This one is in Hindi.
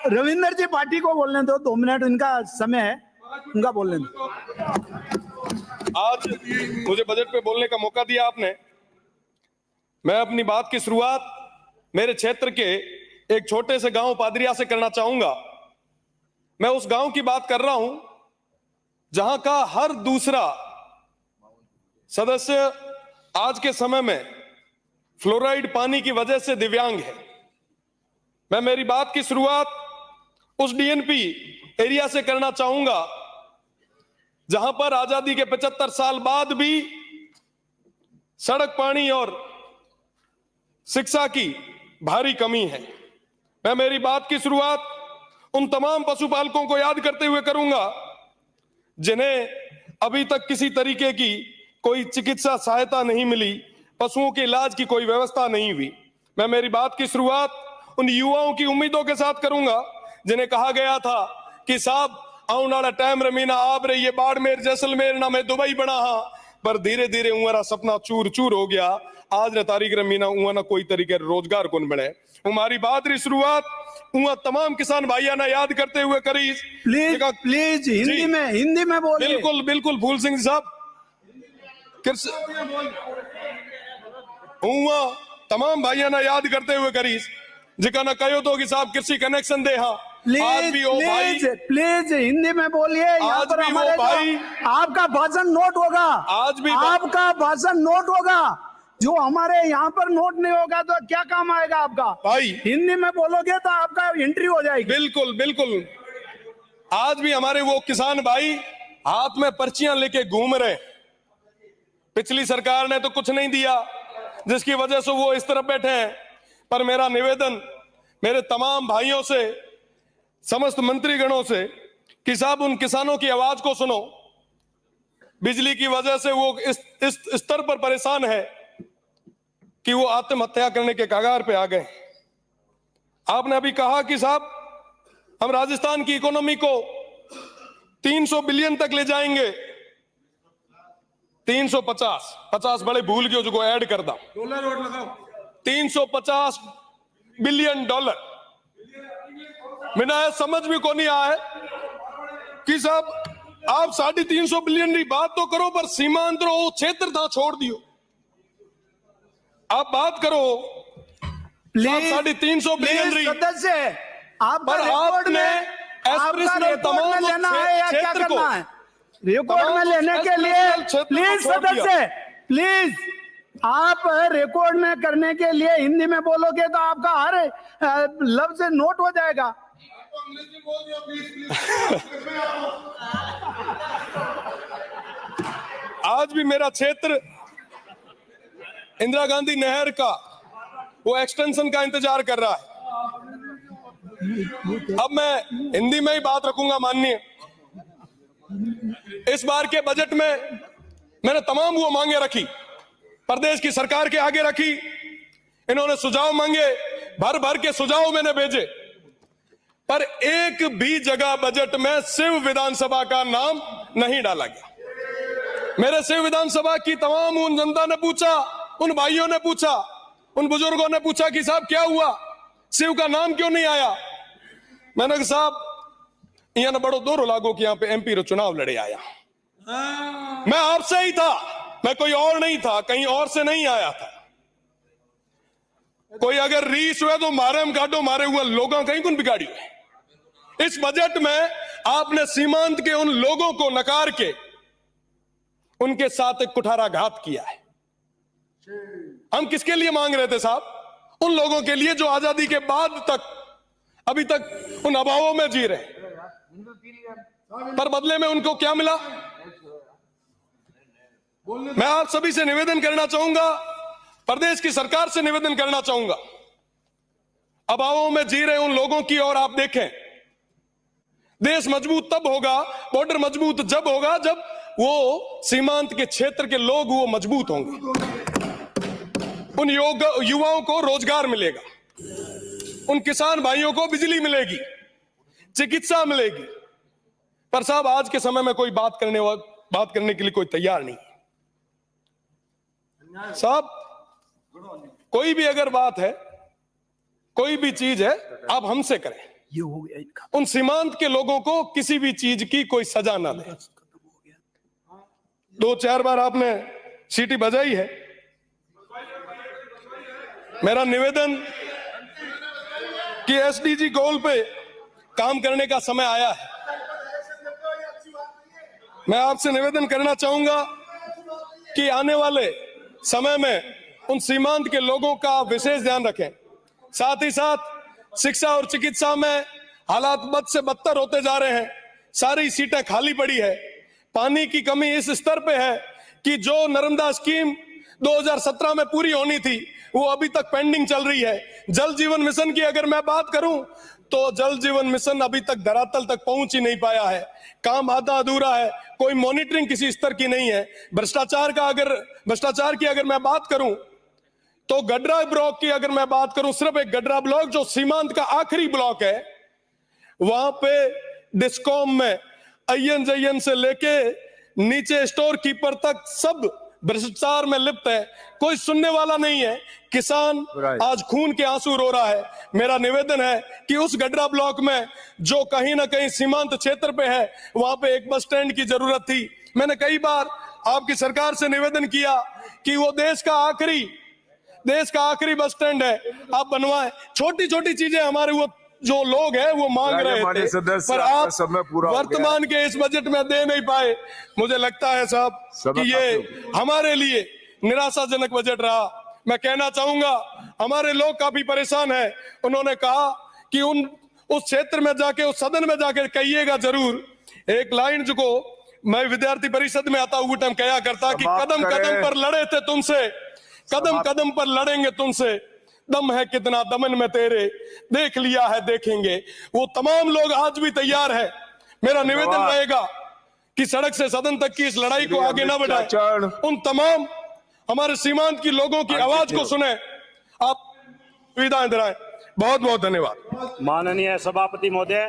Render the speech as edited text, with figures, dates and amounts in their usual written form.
रविंदर जी पार्टी को बोलने दो, 2 मिनट इनका समय है, उनका बोलने दो। आज मुझे बजट पे बोलने का मौका दिया आपने। मैं अपनी बात की शुरुआत मेरे क्षेत्र के एक छोटे से गांव पादरिया से करना चाहूंगा। मैं उस गांव की बात कर रहा हूं जहां का हर दूसरा सदस्य आज के समय में फ्लोराइड पानी की वजह से दिव्यांग है। मैं मेरी बात की शुरुआत उस डीएनपी एरिया से करना चाहूंगा जहां पर आजादी के 75 साल बाद भी सड़क, पानी और शिक्षा की भारी कमी है। मैं मेरी बात की शुरुआत उन तमाम पशुपालकों को याद करते हुए करूंगा जिन्हें अभी तक किसी तरीके की कोई चिकित्सा सहायता नहीं मिली, पशुओं के इलाज की कोई व्यवस्था नहीं हुई। मैं मेरी बात की शुरुआत उन युवाओं की उम्मीदों के साथ करूंगा जिन्हें कहा गया था कि साहब आने वाला टाइम रमीना आप रही है बाड़मेर जैसलमेर ना मैं दुबई बना हाँ, पर धीरे धीरे उंगरा सपना चूर चूर हो गया। आज ने तारीख रमीना उंगा ना कोई तरीके रोजगार कौन बने। हमारी बात री शुरुआत उंगा तमाम किसान भाइया ना याद करते हुए करी। प्लीज प्लीज हिंदी में बोलिए। बिल्कुल बिल्कुल फूल सिंह साहब, तमाम भाइया ना याद करते हुए करीस जिका ना कहो तो कि साहब कृषि कनेक्शन दे हाँ। प्लीज हिंदी में बोलिए। यहाँ पर हमारे भाई आपका भाषण नोट होगा, आज भी आपका भाषण नोट होगा। जो हमारे यहाँ पर नोट नहीं होगा तो क्या काम आएगा आपका भाई? हिंदी में बोलोगे तो आपका एंट्री हो जाएगी। बिल्कुल बिल्कुल। आज भी हमारे वो किसान भाई हाथ में पर्चियां लेके घूम रहे। पिछली सरकार ने तो कुछ नहीं दिया जिसकी वजह से वो इस तरफ बैठे हैं। पर मेरा निवेदन मेरे तमाम भाइयों से, समस्त मंत्रीगणों से कि साहब उन किसानों की आवाज को सुनो। बिजली की वजह से वो इस स्तर पर परेशान है कि वो आत्महत्या करने के कगार पे आ गए। आपने अभी कहा कि साहब हम राजस्थान की इकोनॉमी को 300 बिलियन तक ले जाएंगे। 350 बड़े भूल गए जो ऐड कर दा डॉलर और लगाओ। 350 बिलियन डॉलर मैंने समझ भी को नहीं आया कि साहब आप 350 बिलियन की बात तो करो पर सीमांत रो क्षेत्र था छोड़ दियो। आप बात करो प्लीज 350 बिलियन सदस्य आप पर आपने तमाम लेना है या क्या करना है? रिकॉर्ड में लेने के लिए प्लीज सदस्य प्लीज आप रिकॉर्ड में करने के लिए हिंदी में बोलोगे तो आपका हर लफ्ज नोट हो जाएगा। आज भी मेरा क्षेत्र इंदिरा गांधी नहर का वो एक्सटेंशन का इंतजार कर रहा है। अब मैं हिंदी में ही बात रखूंगा। माननीय, इस बार के बजट में मैंने तमाम वो मांगे रखी, प्रदेश की सरकार के आगे रखी। इन्होंने सुझाव मांगे, भर भर के सुझाव मैंने भेजे, पर एक भी जगह बजट में शिव विधानसभा का नाम नहीं डाला गया। मेरे शिव विधानसभा की तमाम उन जनता ने पूछा, उन भाइयों ने पूछा, उन बुजुर्गों ने पूछा कि साहब क्या हुआ, शिव का नाम क्यों नहीं आया? मैंने कहा साहब यहाँ बड़ो दौर लागो कि यहाँ पे एमपी रो चुनाव लड़े आया। मैं आपसे ही था, मैं कोई और नहीं था, कहीं और से नहीं आया था। कोई अगर रीस हुए तो मारे हम काटो, मारे हुए लोगों कहीं कौन बिगाड़ी हुए। इस बजट में आपने सीमांत के उन लोगों को नकार के उनके साथ एक कुठाराघात किया है। हम किसके लिए मांग रहे थे साहब? उन लोगों के लिए जो आजादी के बाद तक अभी तक उन अभावों में जी रहे, पर बदले में उनको क्या मिला? मैं आप सभी से निवेदन करना चाहूंगा, प्रदेश की सरकार से निवेदन करना चाहूंगा, अभावों में जी रहे उन लोगों की ओर आप देखें। देश मजबूत तब होगा, बॉर्डर मजबूत जब होगा जब वो सीमांत के क्षेत्र के लोग वो मजबूत होंगे। उन युवाओं को रोजगार मिलेगा, उन किसान भाइयों को बिजली मिलेगी, चिकित्सा मिलेगी। पर साहब आज के समय में कोई बात करने के लिए कोई तैयार नहीं साहब। कोई भी अगर बात है, कोई भी चीज है, आप हमसे करें। ये हो गया इनका। उन सीमांत के लोगों को किसी भी चीज की कोई सजा ना दे। 2-4 बार आपने सीटी बजाई है। मेरा निवेदन कि एसडीजी गोल पे काम करने का समय आया है। मैं आपसे निवेदन करना चाहूंगा कि आने वाले समय में उन सीमांत के लोगों का विशेष ध्यान रखें। साथ ही साथ शिक्षा और चिकित्सा में हालात बद से बदतर होते जा रहे हैं। सारी सीटें खाली पड़ी है। पानी की कमी इस स्तर पे है कि जो नर्मदा स्कीम 2017 में पूरी होनी थी वो अभी तक पेंडिंग चल रही है। जल जीवन मिशन की अगर मैं बात करूं तो जल जीवन मिशन अभी तक धरातल तक पहुंच ही नहीं पाया है। काम आधा अधूरा है। कोई मॉनिटरिंग किसी स्तर की नहीं है। भ्रष्टाचार की अगर मैं बात करूं तो गडरा ब्लॉक की अगर मैं बात करूं, सिर्फ एक गडरा ब्लॉक जो सीमांत का आखिरी ब्लॉक है, वहां पे डिस्कॉम में INJN से लेके नीचे स्टोर कीपर तक सब भ्रष्टाचार में लिप्त है। कोई सुनने वाला नहीं है। किसान आज खून के आंसू रो रहा है। मेरा निवेदन है कि उस गडरा ब्लॉक में जो कहीं ना कहीं सीमांत क्षेत्र पे है वहां पे एक बस स्टैंड की जरूरत थी। मैंने कई बार आपकी सरकार से निवेदन किया कि वो देश का आखिरी बस स्टैंड है, आप बनवाएं। छोटी छोटी चीजें हमारे वो जो लोग हैं वो मांग रहे थे, पर आप वर्तमान के इस बजट में दे नहीं पाए। मुझे लगता है साहब कि ये हमारे लिए निराशाजनक बजट रहा। मैं कहना चाहूंगा हमारे लोग काफी परेशान है। उन्होंने कहा कि उस क्षेत्र में जाके, उस सदन में जाके कहिएगा जरूर। एक लाइन जो मैं विद्यार्थी परिषद में आता हुआ टाइम कहा करता कि कदम कदम पर लड़े थे तुमसे, कदम कदम पर लड़ेंगे तुमसे, दम है कितना दमन में तेरे, देख लिया है देखेंगे। वो तमाम लोग आज भी तैयार है। मेरा निवेदन रहेगा कि सड़क से सदन तक की इस लड़ाई को आगे ना बढ़ाएं। उन तमाम हमारे सीमांत की लोगों की आवाज को सुने। आप सुविधाएं दिलाएं। बहुत बहुत धन्यवाद। माननीय सभापति महोदय।